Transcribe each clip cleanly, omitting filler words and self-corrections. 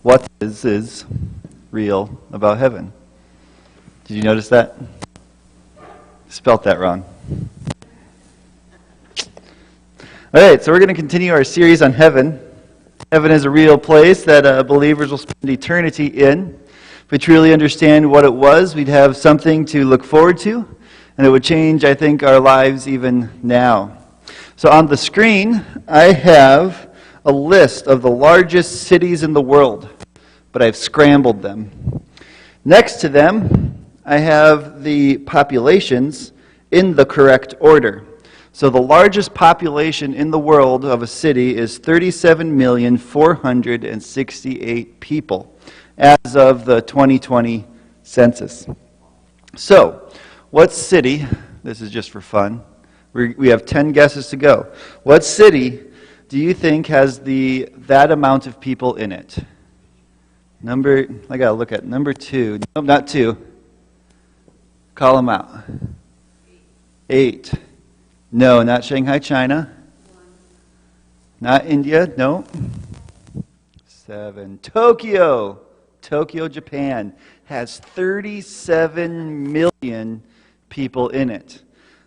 what is real about heaven. Did you notice that? Spelt that wrong. All right, so we're going to continue our series on heaven. Heaven is a real place that believers will spend eternity in. If we truly understand what it was, we'd have something to look forward to, and it would change, I think, our lives even now. So on the screen, I have a list of the largest cities in the world, but I've scrambled them. Next to them, I have the populations in the correct order. So the largest population in the world of a city is 37,468 people as of the 2020 census. So, what city, this is just for fun, we have 10 guesses to go. What city do you think has that amount of people in it? I gotta look at number 2. No, not 2. Call them out. 8. No, not Shanghai, China. Not India, no. 7. Tokyo, Japan, has 37 million people in it.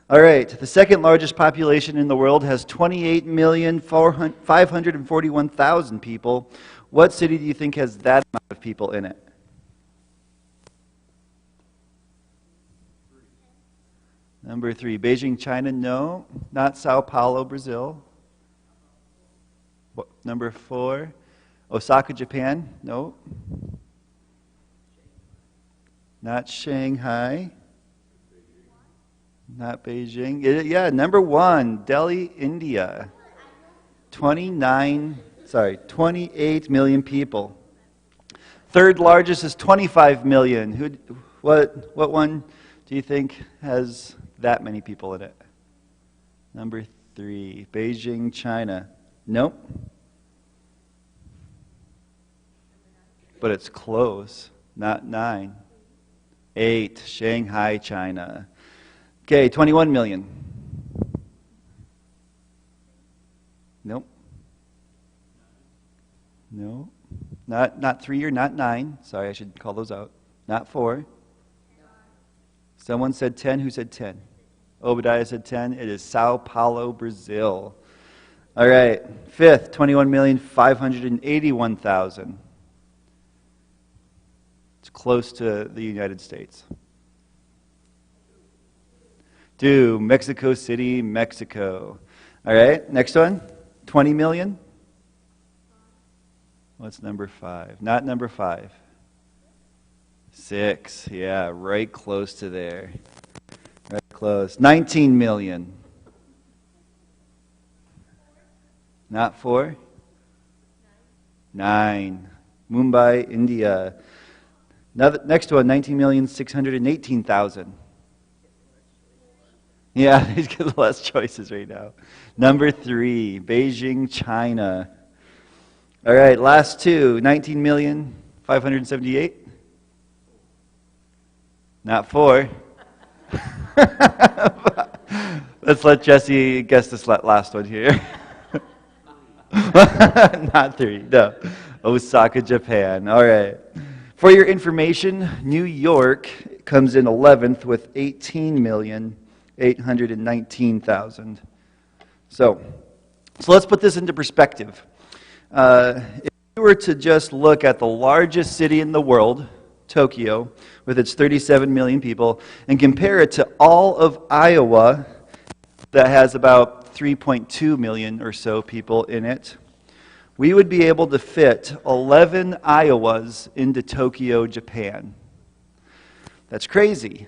All right, the second largest population in the world has 28,541,000 people. What city do you think has that amount of people in it? Number 3, Beijing, China, no. Not Sao Paulo, Brazil. Number 4, Osaka, Japan, no. Not Shanghai. Not Beijing. Number 1, Delhi, India. 28 million people. Third largest is 25 million. What one do you think has that many people in it? Number 3, Beijing, China. Nope. But it's close. Not 9. 8, Shanghai, China. Okay, 21 million. Nope. No. Not 3 or not 9. Sorry, I should call those out. Not 4. Someone said 10. Who said 10? Obadiah said 10. It is Sao Paulo, Brazil. All right. 5th, 21,581,000. It's close to the United States. 2, Mexico City, Mexico. All right. Next one. 20 million. What's number 5? Not number 5. 6. Yeah, right close to there. Right close. 19 million. Not 4? 9. Mumbai, India. Next one, 19,618,000. Yeah, he's got less choices right now. Number 3, Beijing, China. All right, last 2, 19,578,000. Not 4. Let's let Jesse guess this last one here. Not 3, no. Osaka, Japan. All right. For your information, New York comes in 11th with 18,819,000. So let's put this into perspective. If you were to just look at the largest city in the world, Tokyo, with its 37 million people, and compare it to all of Iowa, that has about 3.2 million or so people in it, we would be able to fit 11 Iowas into Tokyo, Japan. That's crazy.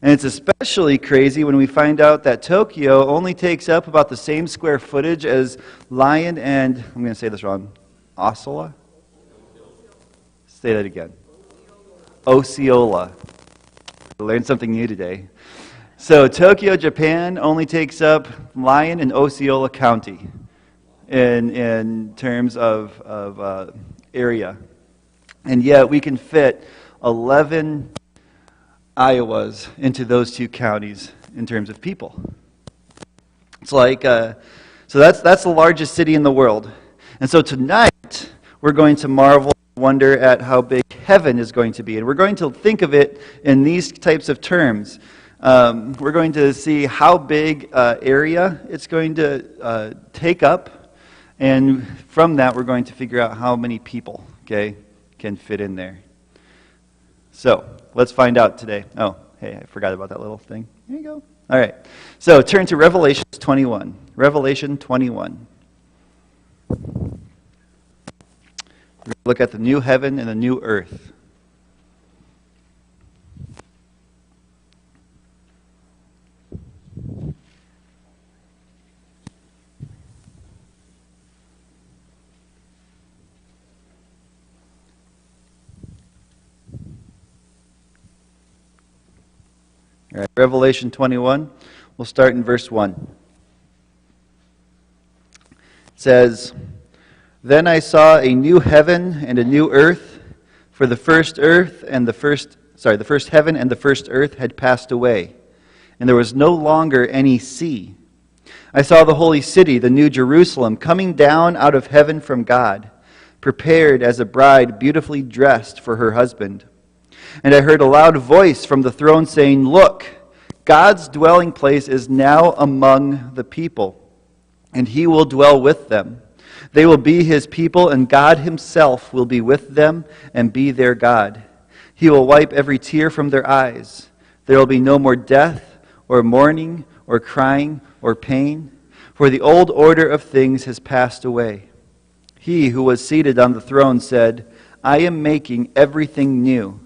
And it's especially crazy when we find out that Tokyo only takes up about the same square footage as Lyon and, I'm going to say this wrong, Osceola? Say that again. Osceola. I learned something new today. So Tokyo, Japan only takes up Lyon and Osceola County in terms of area. And yet we can fit 11 Iowas into those two counties in terms of people. It's like, so that's the largest city in the world. And so tonight we're going to marvel wonder at how big heaven is going to be. And we're going to think of it in these types of terms. We're going to see how big area it's going to take up. And from that, we're going to figure out how many people, can fit in there. So, let's find out today. Oh, hey, I forgot about that little thing. There you go. All right. So, turn to Revelation 21. Revelation 21. Look at the new heaven and the new earth. All right, Revelation 21, we'll start in verse 1. It says, "Then I saw a new heaven and a new earth, for the first heaven and the first earth had passed away, and there was no longer any sea. I saw the holy city, the new Jerusalem, coming down out of heaven from God, prepared as a bride beautifully dressed for her husband. And I heard a loud voice from the throne saying, 'Look, God's dwelling place is now among the people, and he will dwell with them. They will be his people, and God himself will be with them and be their God. He will wipe every tear from their eyes. There will be no more death, or mourning, or crying, or pain, for the old order of things has passed away.' He who was seated on the throne said, 'I am making everything new.'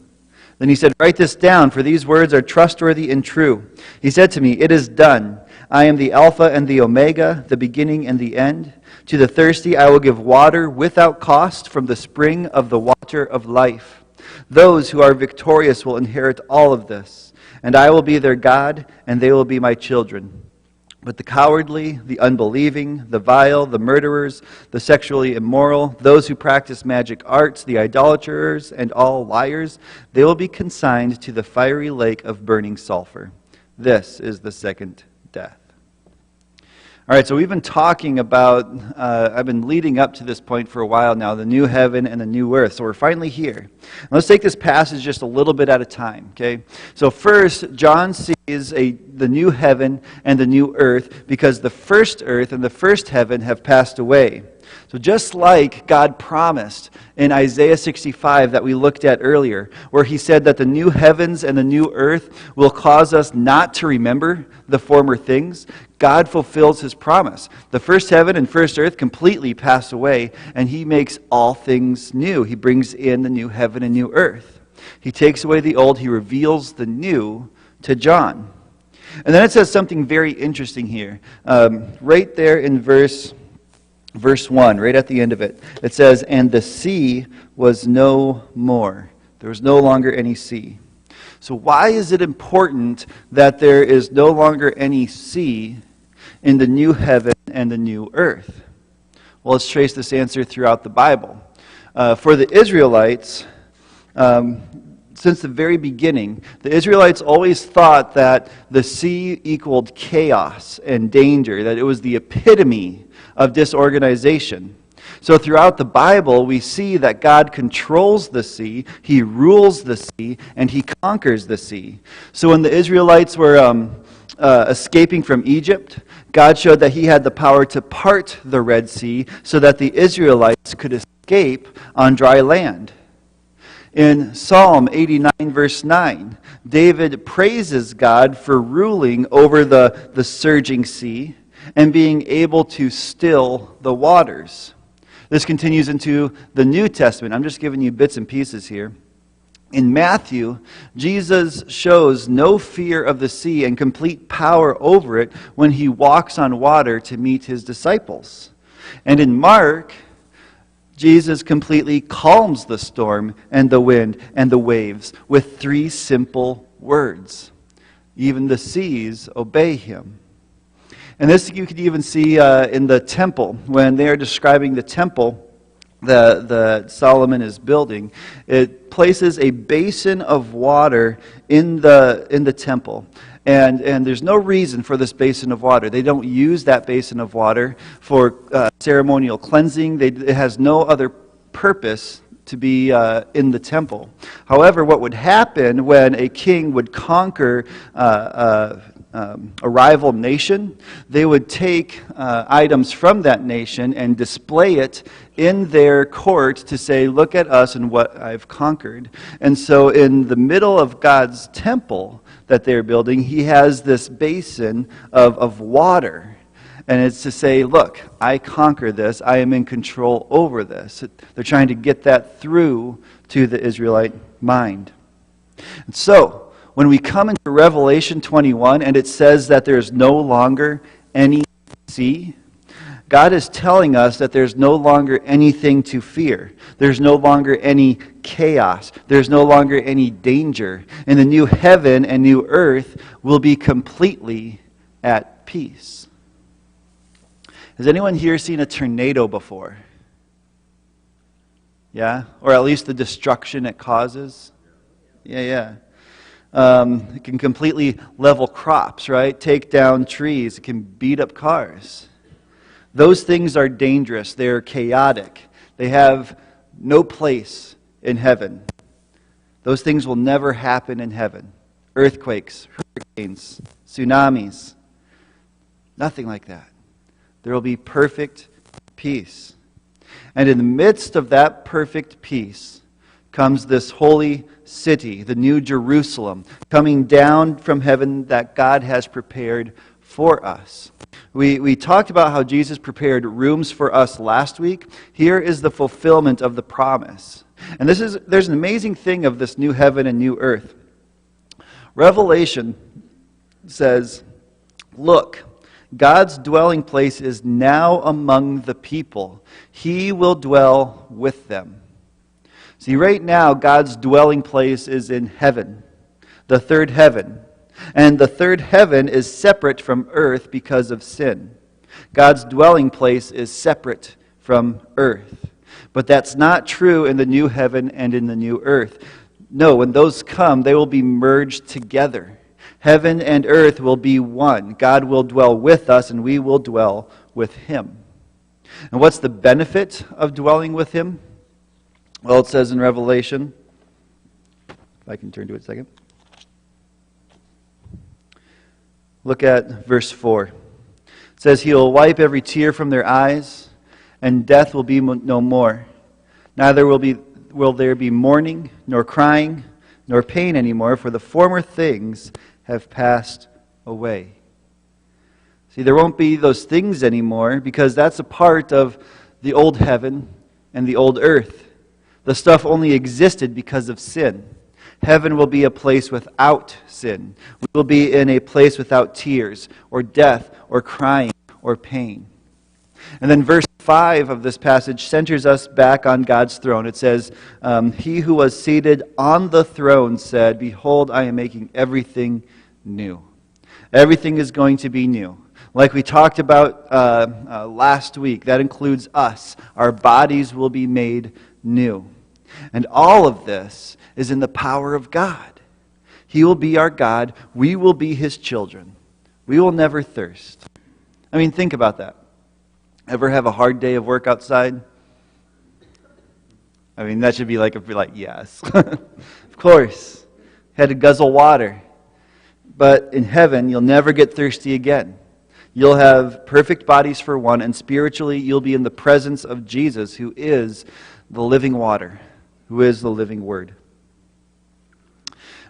Then he said, 'Write this down, for these words are trustworthy and true.' He said to me, 'It is done. I am the Alpha and the Omega, the beginning and the end. To the thirsty I will give water without cost from the spring of the water of life. Those who are victorious will inherit all of this, and I will be their God, and they will be my children. But the cowardly, the unbelieving, the vile, the murderers, the sexually immoral, those who practice magic arts, the idolaters, and all liars, they will be consigned to the fiery lake of burning sulfur. This is the second death." All right, so we've been talking about, I've been leading up to this point for a while now, the new heaven and the new earth. So we're finally here. Let's take this passage just a little bit at a time, okay? So first, John sees the new heaven and the new earth because the first earth and the first heaven have passed away. So just like God promised in Isaiah 65 that we looked at earlier, where he said that the new heavens and the new earth will cause us not to remember the former things, God fulfills his promise. The first heaven and first earth completely pass away, and he makes all things new. He brings in the new heaven and new earth. He takes away the old, he reveals the new to John. And then it says something very interesting here. Right there in verse 1, right at the end of it. It says, "And the sea was no more." There was no longer any sea. So why is it important that there is no longer any sea in the new heaven and the new earth? Well, let's trace this answer throughout the Bible. For the Israelites, since the very beginning, the Israelites always thought that the sea equaled chaos and danger, that it was the epitome of disorganization. So throughout the Bible, we see that God controls the sea, he rules the sea, and he conquers the sea. So when the Israelites were escaping from Egypt, God showed that he had the power to part the Red Sea so that the Israelites could escape on dry land. In Psalm 89, verse 9, David praises God for ruling over the surging sea and being able to still the waters. This continues into the New Testament. I'm just giving you bits and pieces here. In Matthew, Jesus shows no fear of the sea and complete power over it when he walks on water to meet his disciples. And in Mark, Jesus completely calms the storm and the wind and the waves with 3 simple words. Even the seas obey him. And this you could even see in the temple. When they are describing the temple that Solomon is building, it places a basin of water in the temple. And there's no reason for this basin of water. They don't use that basin of water for ceremonial cleansing. It has no other purpose to be in the temple. However, what would happen when a king would conquer a rival nation, they would take items from that nation and display it in their court to say, look at us and what I've conquered. And so in the middle of God's temple that they're building, he has this basin of water. And it's to say, look, I conquer this. I am in control over this. They're trying to get that through to the Israelite mind. And so, when we come into Revelation 21 and it says that there's no longer any sea, God is telling us that there's no longer anything to fear. There's no longer any chaos. There's no longer any danger. And the new heaven and new earth will be completely at peace. Has anyone here seen a tornado before? Yeah? Or at least the destruction it causes? Yeah. It can completely level crops, right? Take down trees. It can beat up cars. Those things are dangerous. They're chaotic. They have no place in heaven. Those things will never happen in heaven. Earthquakes, hurricanes, tsunamis. Nothing like that. There will be perfect peace. And in the midst of that perfect peace comes this holy city, the New Jerusalem, coming down from heaven that God has prepared for us. We talked about how Jesus prepared rooms for us last week. Here is the fulfillment of the promise. And there's an amazing thing of this new heaven and new earth. Revelation says, look, God's dwelling place is now among the people. He will dwell with them. See, right now, God's dwelling place is in heaven, the third heaven. And the third heaven is separate from earth because of sin. God's dwelling place is separate from earth. But that's not true in the new heaven and in the new earth. No, when those come, they will be merged together. Heaven and earth will be one. God will dwell with us, and we will dwell with Him. And what's the benefit of dwelling with Him? Well, it says in Revelation, if I can turn to it a second. Look at verse 4. It says, He will wipe every tear from their eyes, and death will be no more. Neither will there be mourning, nor crying, nor pain anymore, for the former things have passed away. See, there won't be those things anymore because that's a part of the old heaven and the old earth. The stuff only existed because of sin. Heaven will be a place without sin. We will be in a place without tears or death or crying or pain. And then verse 5 of this passage centers us back on God's throne. It says, He who was seated on the throne said, Behold, I am making everything new. Everything is going to be new. Like we talked about last week, that includes us. Our bodies will be made new. And all of this is in the power of God. He will be our God. We will be His children. We will never thirst. I mean, think about that. Ever have a hard day of work outside? I mean, that should be like, yes. Of course. Had to guzzle water. But in heaven, you'll never get thirsty again. You'll have perfect bodies for one, and spiritually, you'll be in the presence of Jesus, who is the living water, who is the living Word.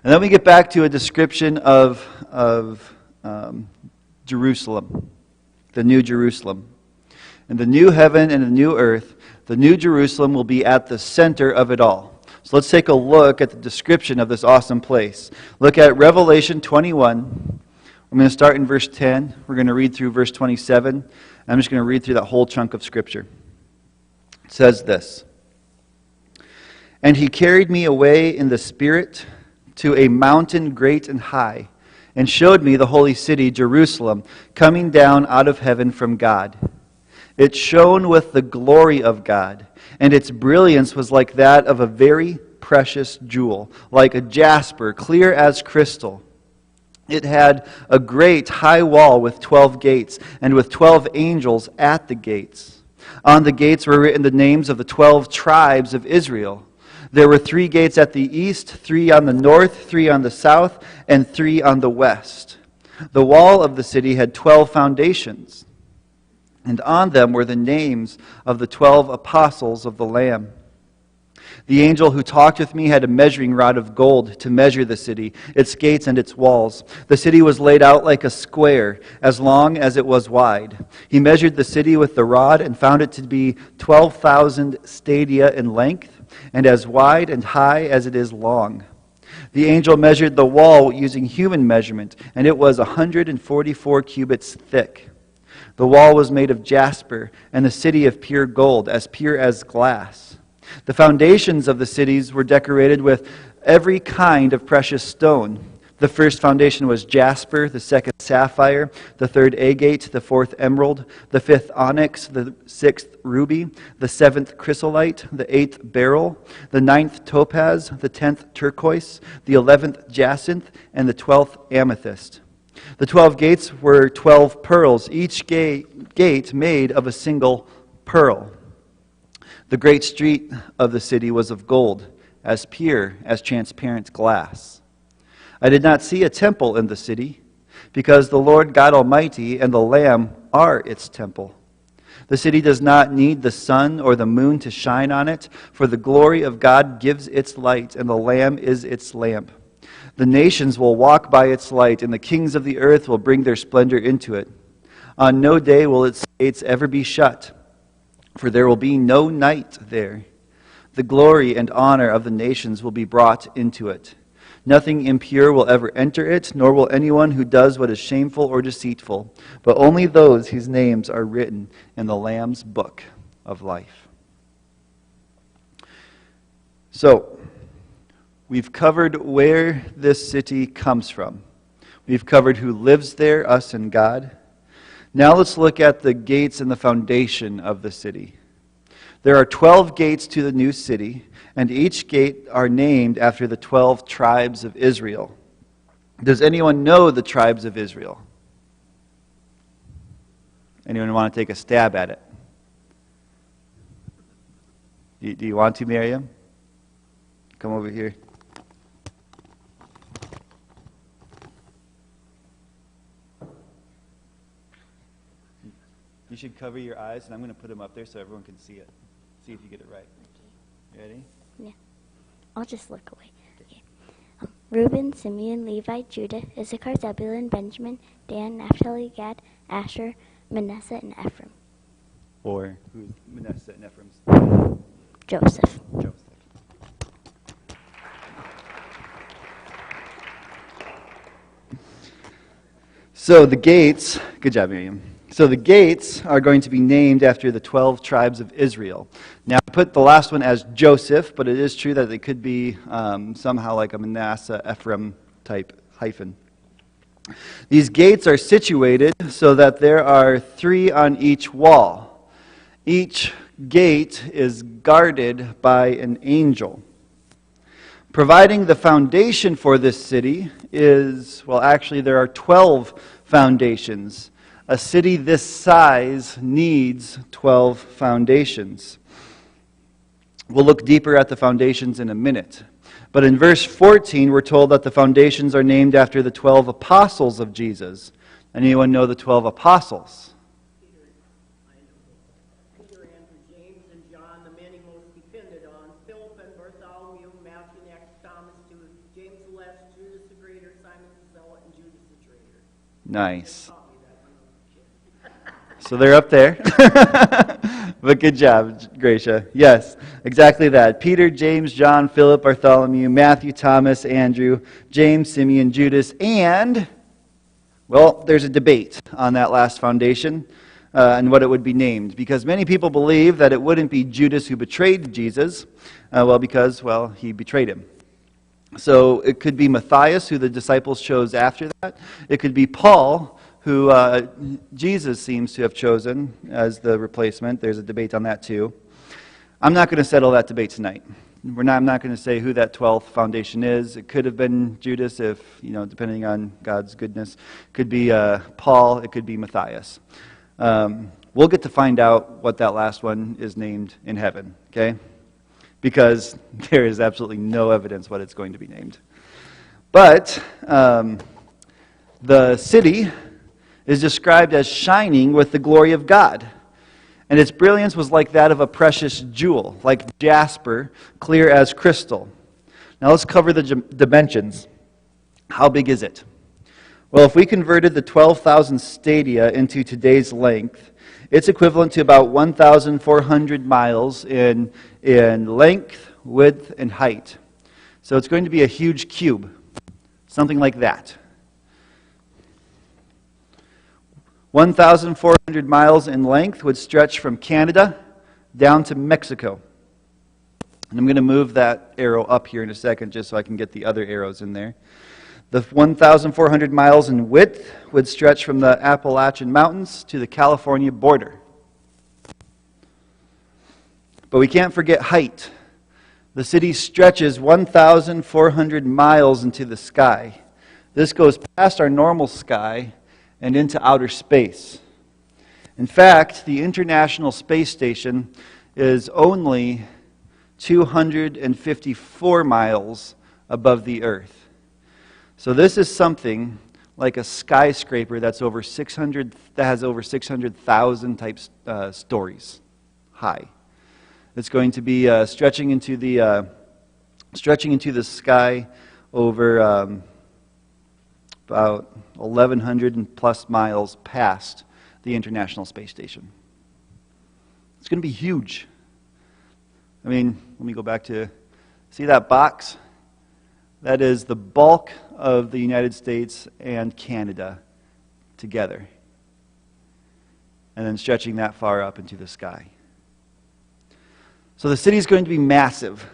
And then we get back to a description of Jerusalem, the New Jerusalem. And the new heaven and the new earth, the New Jerusalem will be at the center of it all. So let's take a look at the description of this awesome place. Look at Revelation 21. I'm going to start in verse 10. We're going to read through verse 27. I'm just going to read through that whole chunk of Scripture. It says this. And He carried me away in the Spirit to a mountain great and high, and showed me the holy city, Jerusalem, coming down out of heaven from God. It shone with the glory of God, and its brilliance was like that of a very precious jewel, like a jasper, clear as crystal. It had a great high wall with 12 gates, and with 12 angels at the gates. On the gates were written the names of the 12 tribes of Israel. There were 3 gates at the east, 3 on the north, 3 on the south, and 3 on the west. The wall of the city had 12 foundations, and on them were the names of the 12 apostles of the Lamb. The angel who talked with me had a measuring rod of gold to measure the city, its gates and its walls. The city was laid out like a square, as long as it was wide. He measured the city with the rod and found it to be 12,000 stadia in length, and as wide and high as it is long. The angel measured the wall using human measurement, and it was 144 cubits thick. The wall was made of jasper, and the city of pure gold, as pure as glass. The foundations of the cities were decorated with every kind of precious stone. The first foundation was jasper, the second sapphire, the third agate, the fourth emerald, the fifth onyx, the sixth ruby, the seventh chrysolite, the eighth beryl, the ninth topaz, the 10th turquoise, the 11th jacinth, and the 12th amethyst. The 12 gates were 12 pearls, each gate made of a single pearl. The great street of the city was of gold, as pure as transparent glass. I did not see a temple in the city, because the Lord God Almighty and the Lamb are its temple. The city does not need the sun or the moon to shine on it, for the glory of God gives its light, and the Lamb is its lamp. The nations will walk by its light, and the kings of the earth will bring their splendor into it. On no day will its gates ever be shut, for there will be no night there. The glory and honor of the nations will be brought into it. Nothing impure will ever enter it, nor will anyone who does what is shameful or deceitful, but only those whose names are written in the Lamb's book of life. So, we've covered where this city comes from. We've covered who lives there, us and God. Now let's look at the gates and the foundation of the city. There are 12 gates to the new city, and each gate are named after the 12 tribes of Israel. Does anyone know the tribes of Israel? Anyone want to take a stab at it? Do you want to, Miriam? Come over here. You should cover your eyes, and I'm going to put them up there so everyone can see it. See if you get it right. You ready? Yeah. I'll just look away. Okay. Reuben, Simeon, Levi, Judah, Issachar, Zebulun, Benjamin, Dan, Naphtali, Gad, Asher, Manasseh, and Ephraim. Or who's Manasseh and Ephraim's? Joseph. So the gates, good job, Miriam. So the gates are going to be named after the 12 tribes of Israel. Now, I put the last one as Joseph, but it is true that it could be somehow like a Manasseh, Ephraim type hyphen. These gates are situated so that there are 3 on each wall. Each gate is guarded by an angel. Providing the foundation for this city is, well, actually there are 12 foundations. A city this size needs 12 foundations. We'll look deeper at the foundations in a minute. But in verse 14, we're told that the foundations are named after the 12 apostles of Jesus. Anyone know the 12 apostles? Peter, Andrew, James, and John, the men he most depended on. Philip and Bartholomew, Matthew, next, Thomas, James the Less, Judas the Greater, Simon the Zealot, and Judas the Traitor. Nice. So they're up there. But good job, Gracia. Yes, exactly that. Peter, James, John, Philip, Bartholomew, Matthew, Thomas, Andrew, James, Simeon, Judas, and, well, there's a debate on that last foundation and what it would be named. Because many people believe that it wouldn't be Judas who betrayed Jesus, because he betrayed him. So it could be Matthias, who the disciples chose after that. It could be Paul, who Jesus seems to have chosen as the replacement. There's a debate on that too. I'm not going to settle that debate tonight. I'm not going to say who that 12th foundation is. It could have been Judas if, depending on God's goodness. It could be Paul. It could be Matthias. We'll get to find out what that last one is named in heaven, okay? because there is absolutely no evidence what it's going to be named. But the city is described as shining with the glory of God. And its brilliance was like that of a precious jewel, like jasper, clear as crystal. Now let's cover the dimensions. How big is it? Well, if we converted the 12,000 stadia into today's length, it's equivalent to about 1,400 miles in length, width, and height. So it's going to be a huge cube, something like that. 1,400 miles in length would stretch from Canada down to Mexico. And I'm going to move that arrow up here in a second just so I can get the other arrows in there. The 1,400 miles in width would stretch from the Appalachian Mountains to the California border. But we can't forget height. The city stretches 1,400 miles into the sky. This goes past our normal sky and into outer space. In fact, the International Space Station is only 254 miles above the Earth. So this is something like a skyscraper that has over 600,000 stories high. It's going to be stretching into the sky over about 1,100 plus miles past the International Space Station. It's going to be huge. I mean, let me go back to, see that box? That is the bulk of the United States and Canada together. And then stretching that far up into the sky. So the city is going to be massive.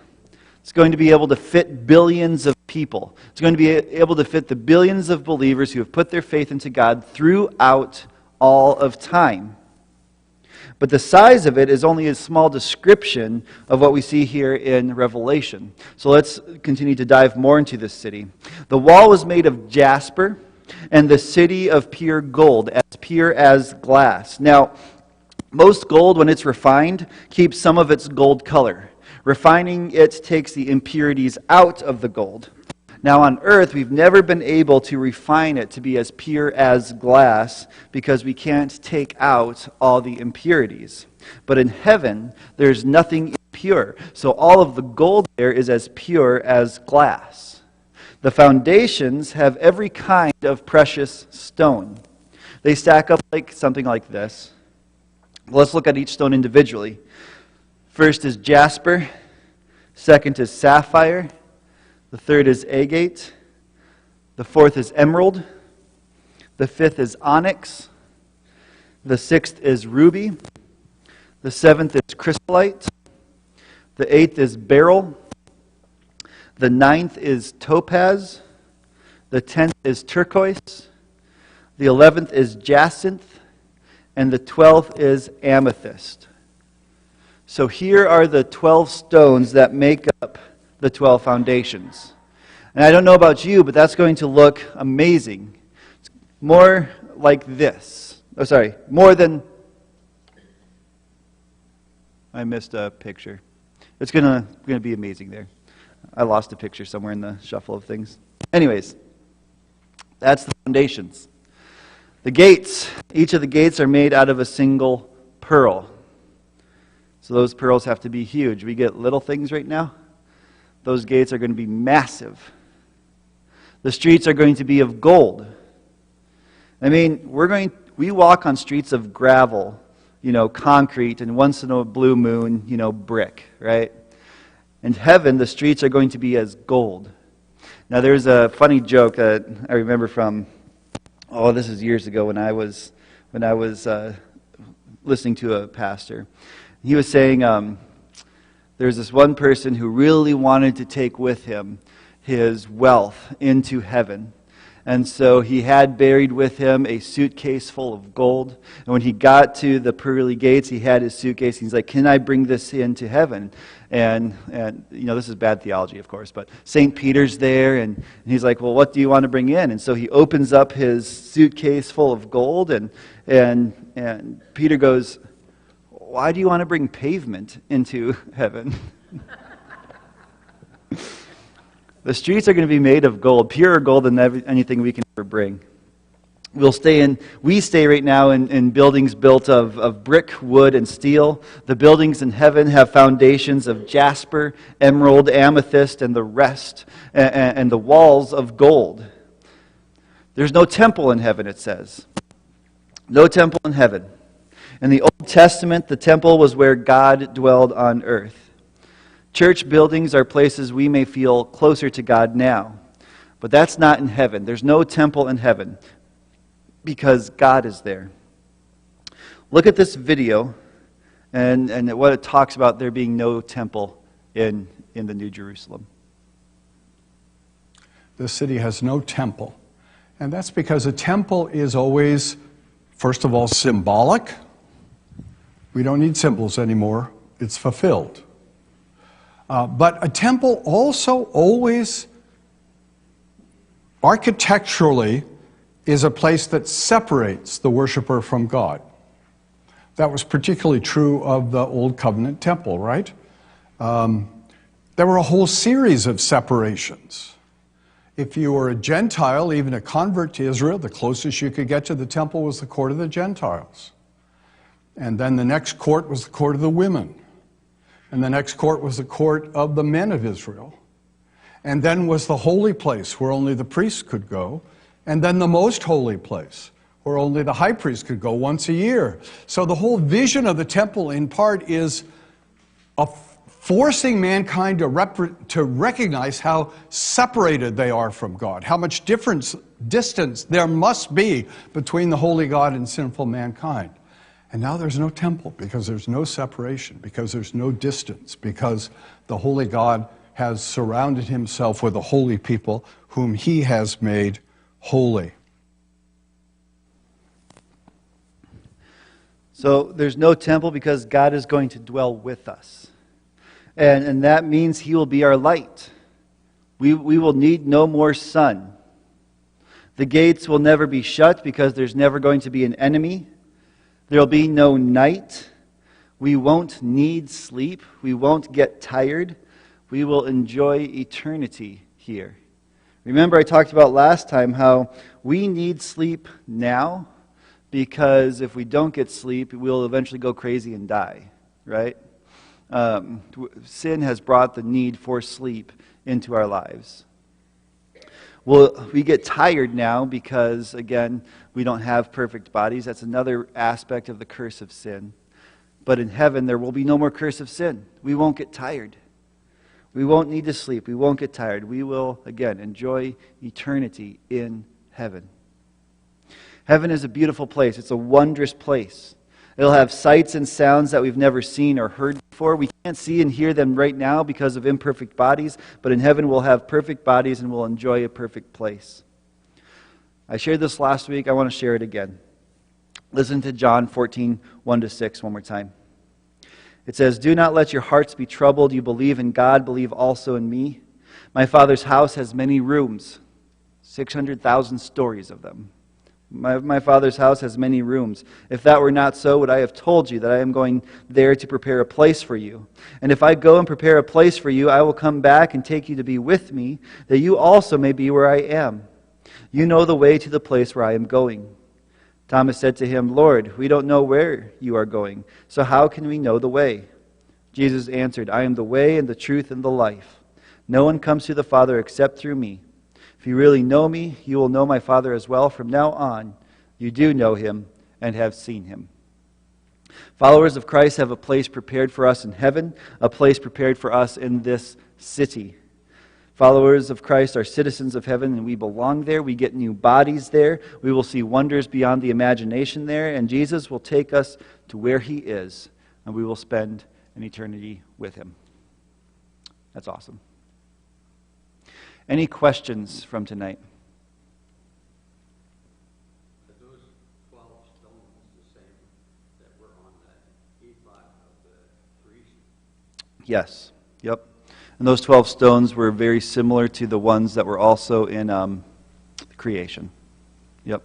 It's going to be able to fit billions of people. It's going to be able to fit the billions of believers who have put their faith into God throughout all of time. But the size of it is only a small description of what we see here in Revelation. So let's continue to dive more into this city. The wall was made of jasper, and the city of pure gold, as pure as glass. Now, most gold, when it's refined, keeps some of its gold color. Refining it takes the impurities out of the gold. Now on earth, we've never been able to refine it to be as pure as glass because we can't take out all the impurities. But in heaven, there's nothing impure. So all of the gold there is as pure as glass. The foundations have every kind of precious stone. They stack up like something like this. Let's look at each stone individually. First is jasper. Second is sapphire. The third is agate. The fourth is emerald. The fifth is onyx. The sixth is ruby. The seventh is chrysolite. The eighth is beryl. The ninth is topaz. The 10th is turquoise. The 11th is jacinth. And the 12th is amethyst. So here are the 12 stones that make up the 12 foundations. And I don't know about you, but that's going to look amazing. It's more like this. More than... I missed a picture. It's going to be amazing there. I lost a picture somewhere in the shuffle of things. Anyways, that's the foundations. The gates, each of the gates are made out of a single pearl. So those pearls have to be huge. We get little things right now. Those gates are going to be massive. The streets are going to be of gold. I mean, we walk on streets of gravel, concrete, and once in a blue moon, brick, right? In heaven, the streets are going to be as gold. Now, there's a funny joke that I remember from, this is years ago when I was listening to a pastor. He was saying there's this one person who really wanted to take with him his wealth into heaven. And so he had buried with him a suitcase full of gold. And when he got to the pearly gates, he had his suitcase. He's like, can I bring this into heaven? And this is bad theology, of course, but St. Peter's there. And he's like, well, what do you want to bring in? And so he opens up his suitcase full of gold. And Peter goes, why do you want to bring pavement into heaven? The streets are going to be made of gold, purer gold than anything we can ever bring. We stay right now in buildings built of brick, wood, and steel. The buildings in heaven have foundations of jasper, emerald, amethyst, and the rest, and the walls of gold. There's no temple in heaven, it says. No temple in heaven. In the Old Testament, the temple was where God dwelled on earth. Church buildings are places we may feel closer to God now. But that's not in heaven. There's no temple in heaven, because God is there. Look at this video and what it talks about there being no temple in the New Jerusalem. The city has no temple. And that's because a temple is always, first of all, symbolic. We don't need symbols anymore. It's fulfilled. But a temple also always, architecturally, is a place that separates the worshiper from God. That was particularly true of the Old Covenant temple, right? There were a whole series of separations. If you were a Gentile, even a convert to Israel, the closest you could get to the temple was the court of the Gentiles. And then the next court was the court of the women. And the next court was the court of the men of Israel. And then was the holy place where only the priests could go. And then the most holy place, where only the high priest could go once a year. So the whole vision of the temple, in part, is forcing mankind to recognize how separated they are from God, how much distance there must be between the holy God and sinful mankind. And now there's no temple, because there's no separation, because there's no distance, because the holy God has surrounded himself with a holy people whom he has made holy. So there's no temple because God is going to dwell with us. And that means he will be our light. We will need no more sun. The gates will never be shut because there's never going to be an enemy. There will be no night. We won't need sleep. We won't get tired. We will enjoy eternity here. Remember, I talked about last time how we need sleep now because if we don't get sleep, we'll eventually go crazy and die, right? Sin has brought the need for sleep into our lives. Well, we get tired now because, again, we don't have perfect bodies. That's another aspect of the curse of sin. But in heaven, there will be no more curse of sin. We won't get tired. We won't need to sleep. We won't get tired. We will, again, enjoy eternity in heaven. Heaven is a beautiful place. It's a wondrous place. It'll have sights and sounds that we've never seen or heard before. We can't see and hear them right now because of imperfect bodies, but in heaven we'll have perfect bodies and we'll enjoy a perfect place. I shared this last week. I want to share it again. Listen to John 14, 1-6 one more time. It says, "Do not let your hearts be troubled. You believe in God, believe also in me. My Father's house has many rooms, 600,000 stories of them. My Father's house has many rooms. If that were not so, would I have told you that I am going there to prepare a place for you? And if I go and prepare a place for you, I will come back and take you to be with me, that you also may be where I am. You know the way to the place where I am going." Thomas said to him, "Lord, we don't know where you are going, so how can we know the way?" Jesus answered, "I am the way and the truth and the life. No one comes to the Father except through me. If you really know me, you will know my Father as well. From now on, you do know him and have seen him." Followers of Christ have a place prepared for us in heaven, a place prepared for us in this city. Followers of Christ are citizens of heaven, and we belong there. We get new bodies there. We will see wonders beyond the imagination there, and Jesus will take us to where he is, and we will spend an eternity with him. That's awesome. Any questions from tonight? Are those 12 stones the same that were on the ephod of the priest? Yes. Yep. And those 12 stones were very similar to the ones that were also in creation. Yep.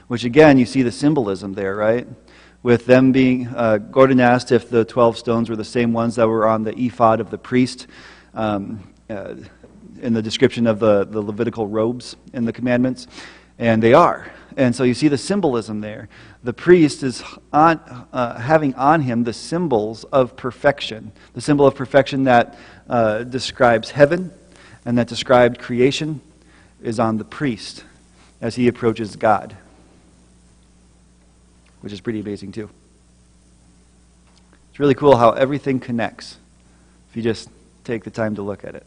Which again, you see the symbolism there, right? With them being, Gordon asked if the 12 stones were the same ones that were on the ephod of the priest. in the description of the Levitical robes in the commandments, and they are. And so you see the symbolism there. The priest is having on him the symbols of perfection. The symbol of perfection that describes heaven and that described creation is on the priest as he approaches God, which is pretty amazing too. It's really cool how everything connects if you just take the time to look at it.